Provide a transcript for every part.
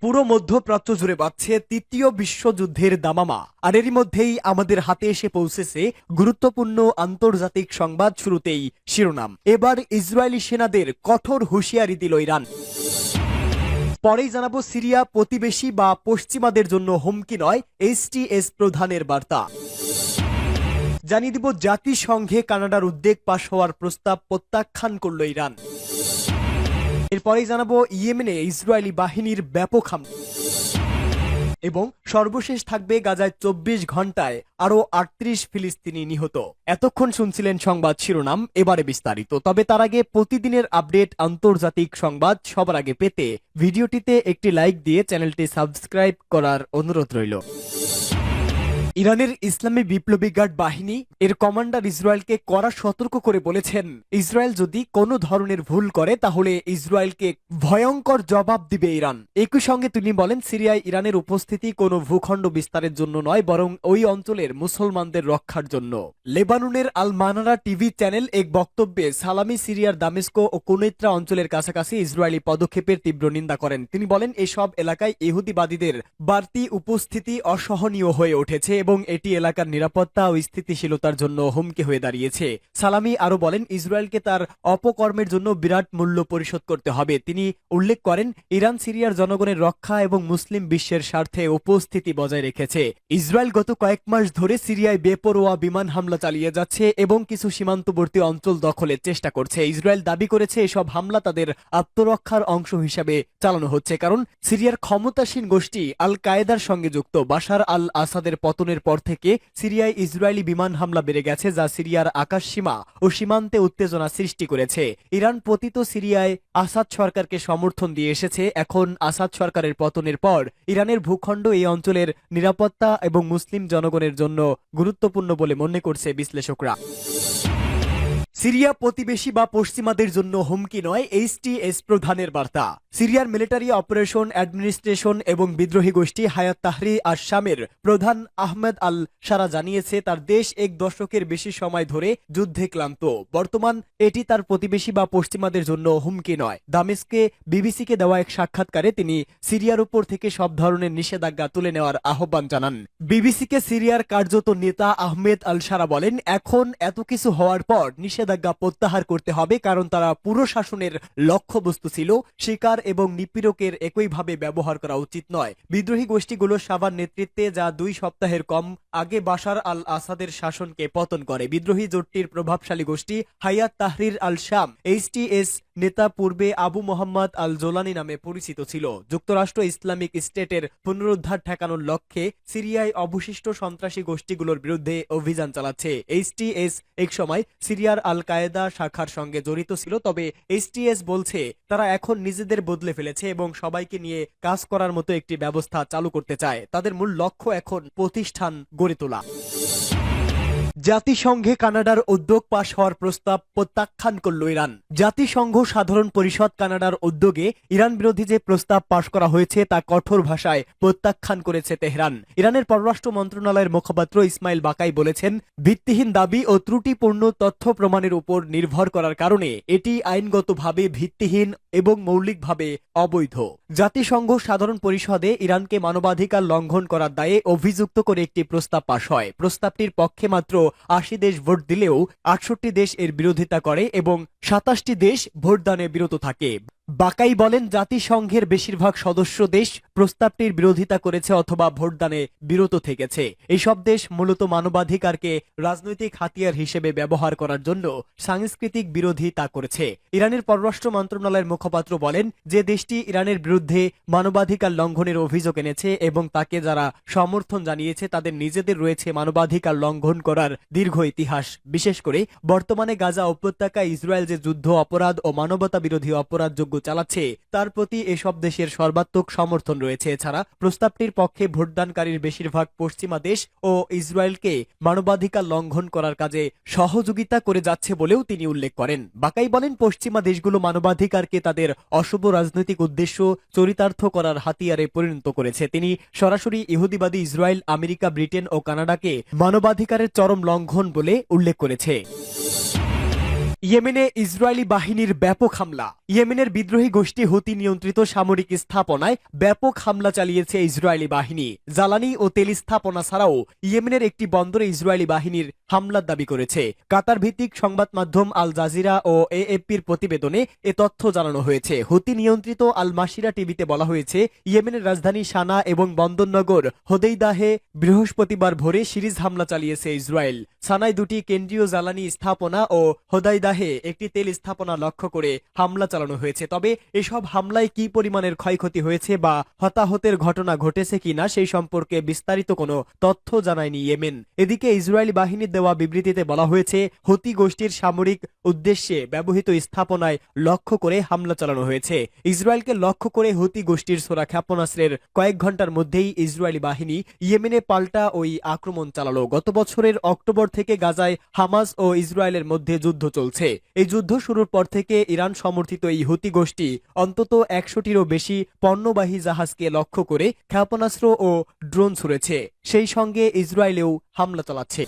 পুরো মধ্যপ্রাচ্য জুড়ে বাজছে তৃতীয় বিশ্বযুদ্ধের দামামা। আর এরই মধ্যেই আমাদের হাতে এসে পৌঁছেছে গুরুত্বপূর্ণ আন্তর্জাতিক সংবাদ। শুরুতেই শিরোনাম। এবার ইসরায়েলি সেনাদের কঠোর হুঁশিয়ারি দিল ইরান। পরেই জানাবো সিরিয়া প্রতিবেশী বা পশ্চিমাদের জন্য হুমকি নয়, এইচটিএস প্রধানের বার্তা। জানিয়ে দিব জাতিসংঘে কানাডার উদ্বেগ পাশ হওয়ার প্রস্তাব প্রত্যাখ্যান করল ইরান। এরপরেই জানাবো ইয়েমেনে ইসরায়েলি বাহিনীর ব্যাপক হামলা। এবং সর্বশেষ থাকবে গাজায় 24 ঘন্টায় আরো 38 ফিলিস্তিনি নিহত। এতক্ষণ শুনছিলেন সংবাদ শিরোনাম, এবারে বিস্তারিত। তবে তার আগে প্রতিদিনের আপডেট আন্তর্জাতিক সংবাদ সবার আগে পেতে ভিডিওটিতে একটি লাইক দিয়ে চ্যানেলটি সাবস্ক্রাইব করার অনুরোধ রইল। ইরানের ইসলামী বিপ্লবী গার্ড বাহিনী এর কমান্ডার ইসরায়েলকে কড়া সতর্ক করে বলেছেন, ইসরায়েল যদি কোনো ধরনের ভুল করে তাহলে ইসরায়েলকে ভয়ঙ্কর জবাব দিবে ইরান। একই সঙ্গে তিনি বলেন, সিরিয়ায় ইরানের উপস্থিতি কোনো ভূখণ্ড বিস্তারের জন্য নয়, বরং ওই অঞ্চলের মুসলমানদের রক্ষার জন্য। লেবাননের আল মানারা টিভি চ্যানেল এক বক্তব্যে সালামি সিরিয়ার দামেস্কো ও কুনেত্রা অঞ্চলের কাছাকাছি ইসরায়েলি পদক্ষেপের তীব্র নিন্দা করেন। তিনি বলেন, এসব এলাকায় ইহুদিবাদীদের বাড়তি উপস্থিতি অসহনীয় হয়ে উঠেছে এবং এটি এলাকার নিরাপত্তা ও স্থিতিশীলতার জন্য হুমকি হয়ে দাঁড়িয়েছে। সালামি আরো বলেন, ইসরায়েলকে তার অপকর্মের জন্য বিরাট মূল্য পরিশোধ করতে হবে। তিনি উল্লেখ করেন, ইরান সিরিয়ার জনগণের রক্ষা এবং মুসলিম বিশ্বের স্বার্থে উপস্থিতি বজায় রেখেছে। ইসরায়েল গত কয়েক মাস ধরে সিরিয়ায় বেপরোয়া বিমান হামলা চালিয়ে যাচ্ছে এবং কিছু সীমান্তবর্তী অঞ্চল দখলের চেষ্টা করছে। ইসরায়েল দাবি করেছে এসব হামলা তাদের আত্মরক্ষার অংশ হিসাবে চালানো হচ্ছে, কারণ সিরিয়ার ক্ষমতাসীন গোষ্ঠী আল কায়েদার সঙ্গে যুক্ত। বাশার আল আসাদের পতনের পর থেকে সিরিয়ায় ইসরায়েলি বিমান হামলা বেড়ে গেছে, যা সিরিয়ার আকাশ সীমা ও সীমান্তে উত্তেজনা সৃষ্টি করেছে। ইরান পতিত সিরিয়ায় আসাদ সরকারকে সমর্থন দিয়ে এসেছে। এখন আসাদ সরকারের পতনের পর ইরানের ভূখণ্ড এই অঞ্চলের নিরাপত্তা এবং মুসলিম জনগণের জন্য গুরুত্বপূর্ণ বলে মনে করছে বিশ্লেষকরা। সিরিয়া প্রতিবেশী বা পশ্চিমাদের জন্য হুমকি নয়, এইচটিএস প্রধানের বার্তা। সিরিয়ার মিলিটারি অপারেশন অ্যাডমিনিস্ট্রেশন এবং বিদ্রোহী গোষ্ঠী হায়াত তাহরির আশ-শামের প্রধান আহমেদ আল সারা জানিয়েছে, তার দেশ এক দশকের বেশি সময় ধরে যুদ্ধে ক্লান্ত। বর্তমান এটি তার প্রতিবেশী বা পশ্চিমাদের জন্য হুমকি নয়। দামেস্কে বিবিসিকে দেওয়া এক সাক্ষাৎকারে তিনি সিরিয়ার উপর থেকে সব ধরনের নিষেধাজ্ঞা তুলে নেওয়ার আহ্বান জানান। বিবিসিকে সিরিয়ার কার্যত নেতা আহমেদ আল সারা বলেন, এখন এত কিছু হওয়ার পর নিষেধাজ্ঞা প্রত্যাহার করতে হবে, কারণ তারা পুরো শাসনের লক্ষ্যবস্তু ছিল। শিকার এবং নিপীড়কের একইভাবে ব্যবহার করা উচিত নয়। বিদ্রোহী গোষ্ঠীগুলো সাবার নেতৃত্বে, যা 2 সপ্তাহের কম আগে বাশার আল আসাদের শাসনকে পতন করে। বিদ্রোহী জোটটির প্রভাবশালী গোষ্ঠী হায়াত তাহরির আল শাম এইচটিএস নেতা পূর্বে আবু মোহাম্মদ আল জোলানি নামে পরিচিত ছিল। যুক্তরাষ্ট্র ইসলামিক স্টেটের পুনরুদ্ধার ঠেকানোর লক্ষ্যে সিরিয়ায় অবশিষ্ট সন্ত্রাসী গোষ্ঠীগুলোর বিরুদ্ধে অভিযান চালাচ্ছে। এইচটিএস একসময় সিরিয়ার আল কায়েদা শাখার সঙ্গে জড়িত ছিল, তবে এইচটিএস বলছে তারা এখন নিজেদের বদলে ফেলেছে এবং সবাইকে নিয়ে কাজ করার মতো একটি ব্যবস্থা চালু করতে চায়। তাদের মূল লক্ষ্য এখন প্রতিষ্ঠান গড়ে তোলা। জাতিসংঘে কানাডার উদ্যোগ পাশ হওয়ার প্রস্তাব প্রত্যাখ্যান করল ইরান। জাতিসংঘ সাধারণ পরিষদ কানাডার উদ্যোগে ইরান বিরোধী যে প্রস্তাব পাশ করা হয়েছে তা কঠোর ভাষায় প্রত্যাখ্যান করেছে তেহরান। ইরানের পররাষ্ট্র মন্ত্রণালয়ের মুখপাত্র ইসমাইল বাকাই বলেছেন, ভিত্তিহীন দাবি ও ত্রুটিপূর্ণ তথ্য প্রমাণের উপর নির্ভর করার কারণে এটি আইনগতভাবে ভিত্তিহীন এবং মৌলিকভাবে অবৈধ। জাতিসংঘ সাধারণ পরিষদে ইরানকে মানবাধিকার লঙ্ঘন করার দায়ে অভিযুক্ত করে একটি প্রস্তাব পাশ হয়। প্রস্তাবটির পক্ষে মাত্র 80 দেশ ভোট দিলেও 68 দেশ এর বিরোধিতা করে এবং 27টি দেশ ভোটদানে বিরত থাকে। বাকাই বলেন, জাতিসংঘের বেশিরভাগ সদস্য দেশ প্রস্তাবটির বিরোধিতা করেছে অথবা ভোটদানে বিরত থেকেছে। এইসব দেশ মূলত মানবাধিকারকে রাজনৈতিক হাতিয়ার হিসেবে ব্যবহার করার জন্য সাংস্কৃতিক বিরোধিতা করেছে। ইরানের পররাষ্ট্র মন্ত্রণালয়ের মুখপাত্র বলেন, যে দেশটি ইরানের বিরুদ্ধে মানবাধিকার লঙ্ঘনের অভিযোগ এনেছে এবং তাকে যারা সমর্থন জানিয়েছে তাদের নিজেদের রয়েছে মানবাধিকার লঙ্ঘন করার দীর্ঘ ইতিহাস। বিশেষ করে বর্তমানে গাজা উপত্যকায় ইসরায়েল যে যুদ্ধ অপরাধ ও মানবতা বিরোধী অপরাধযোগ্য চালাচ্ছে তার প্রতি এসব দেশের সর্বাত্মক সমর্থন রয়েছে। এছাড়া প্রস্তাবটির পক্ষে ভোটদানকারীর বেশিরভাগ পশ্চিমা দেশ ও ইসরায়েলকে মানবাধিকার লঙ্ঘন করার কাজে সহযোগিতা করে যাচ্ছে বলেও তিনি উল্লেখ করেন। বাকাই বলেন, পশ্চিমা দেশগুলো মানবাধিকারকে তাদের অশুভ রাজনৈতিক উদ্দেশ্য চরিতার্থ করার হাতিয়ারে পরিণত করেছে। তিনি সরাসরি ইহুদিবাদী ইসরায়েল, আমেরিকা, ব্রিটেন ও কানাডাকে মানবাধিকারের চরম লঙ্ঘন বলে উল্লেখ করেছে। ইয়েমেনে ইসরায়েলি বাহিনীর ব্যাপক হামলা। ইয়েমেনের বিদ্রোহী গোষ্ঠী হুতি নিয়ন্ত্রিত সামরিক স্থাপনায় ব্যাপক হামলা চালিয়েছে ইসরায়েলি বাহিনী। জ্বালানি ও তেল স্থাপনা ছাড়াও ইয়েমেনের একটি বন্দরে ইসরায়েলি বাহিনীর হামলার দাবি করেছে। কাতার ভিত্তিক সংবাদ মাধ্যম আল জাজিরা ও এএফপির প্রতিবেদনে এ তথ্য জানানো হয়েছে। হুতি নিয়ন্ত্রিত আল মাসিরা টিভিতে বলা হয়েছে, ইয়েমেনের রাজধানী সানা এবং বন্দরনগর হোদেইদাহে বৃহস্পতিবার ভোরে সিরিজ হামলা চালিয়েছে ইসরায়েল। সানায় দুটি কেন্দ্রীয় জ্বালানি স্থাপনা ও হোদাইদাহে একটি তেল স্থাপনা লক্ষ্য করে হামলা চালানো হয়েছে। তবে এসব হামলায় কি পরিমাণের ক্ষয়ক্ষতি হয়েছে বা হতাহতের ঘটনা ঘটেছে কিনা সেই সম্পর্কে বিস্তারিত কোনো তথ্য জানায়নি ইয়েমেন। এদিকে ইসরায়েলি বাহিনীর দেওয়া বিবৃতিতে বলা হয়েছে, হুতি গোষ্ঠীর সামরিক উদ্দেশ্যে ব্যবহৃত স্থাপনায় লক্ষ্য করে হামলা চালানো হয়েছে। ইসরায়েলকে লক্ষ্য করে হুতি গোষ্ঠীর ছোড়া ক্ষেপণাস্ত্রের কয়েক ঘন্টার মধ্যেই ইসরায়েলি বাহিনী ইয়েমেনে পাল্টা ওই আক্রমণ চালালো। গত বছরের অক্টোবর থেকে গাজায় হামাস ও ইসরায়েলের মধ্যে যুদ্ধ চলছে। এই যুদ্ধ শুরুর পর থেকে ইরান সমর্থিত এই হুতি গোষ্ঠী অন্তত 100টিরও বেশি পণ্যবাহী জাহাজকে লক্ষ্য করে ক্ষেপণাস্ত্র ও ড্রোন ছুড়েছে। সেই সঙ্গে ইসরায়েলেও হামলা চালাচ্ছে।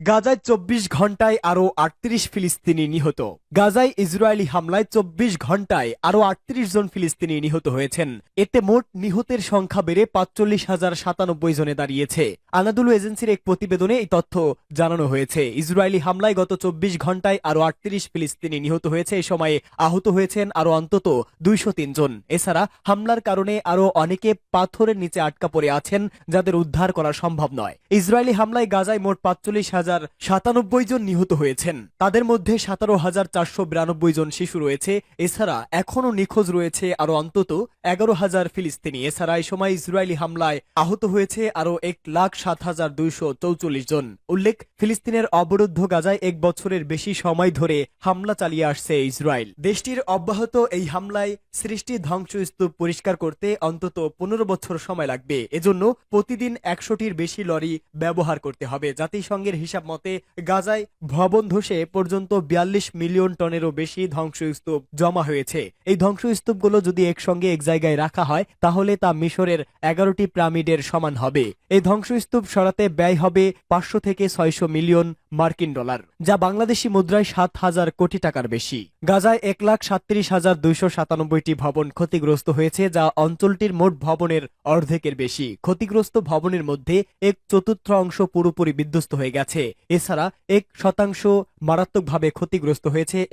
গাজায় 24 ঘন্টায় আরও 38 ফিলিস্তিনি নিহত। গাজায় ইসরায়েলি হামলায় 24 ঘন্টায় আরও 38 জন ফিলিস্তিনি নিহত হয়েছেন। এতে মোট নিহতের সংখ্যা বেড়ে 45,097 জনে দাঁড়িয়েছে। আনাদুলু এজেন্সির এক প্রতিবেদনে এই তথ্য জানানো হয়েছে। ইসরায়েলি হামলায় গত 24 ঘন্টায় আরও 38 ফিলিস্তিনি নিহত হয়েছে। এ সময়ে আহত হয়েছেন আরও অন্তত 203 জন। এছাড়া হামলার কারণে আরও অনেকে পাথরের নিচে আটকা পড়ে আছেন, যাদের উদ্ধার করা সম্ভব নয়। ইসরায়েলি হামলায় গাজায় মোট 45,097 জন নিহত হয়েছেন। তাদের মধ্যে 17,492 জন শিশু রয়েছে। এছাড়া এখনও নিখোঁজ রয়েছে আরও অন্তত 11,000 ফিলিস্তিনি। এছাড়া এই সময় ইসরায়েলি হামলায় আহত হয়েছে আরও 1,07,244 জন। উল্লেখ, ফিলিস্তিনের অবরুদ্ধ গাজায় 1 বছরের বেশি সময় ধরে হামলা চালিয়ে আসছে ইসরায়েল। দেশটির অব্যাহত এই হামলায় সৃষ্টি ধ্বংসস্তূপ পরিষ্কার করতে অন্তত 15 বছর সময় লাগবে। এজন্য প্রতিদিন 100টির বেশি লরি ব্যবহার করতে হবে। জাতিসংঘের হিসাব মতে গাজায় ভবন ধসে পর্যন্ত 42 মিলিয়ন টনেরও বেশি ধ্বংসস্তূপ জমা হয়েছে। এই ধ্বংসস্তূপগুলো যদি একসঙ্গে এক জায়গায় রাখা হয় তাহলে তা মিশরের 11টি পিরামিডের সমান হবে। এই ধ্বংসস্তূপ সরাতে ব্যয় হবে 500 থেকে 600 মিলিয়ন মার্কিন ডলার, যা বাংলাদেশি মুদ্রায় 7,000 কোটি টাকার বেশি। গাজায় 1,37,297টি ভবন ক্ষতিগ্রস্ত হয়েছে, যা অঞ্চলটির মোট ভবনের অর্ধেকের বেশি। ক্ষতিগ্রস্ত ভবনের মধ্যে 1/4 পুরোপুরি বিধ্বস্ত হয়ে গেছে। এছাড়া 1% মারাত্মকভাবে ক্ষতিগ্রস্ত হয়েছে এবং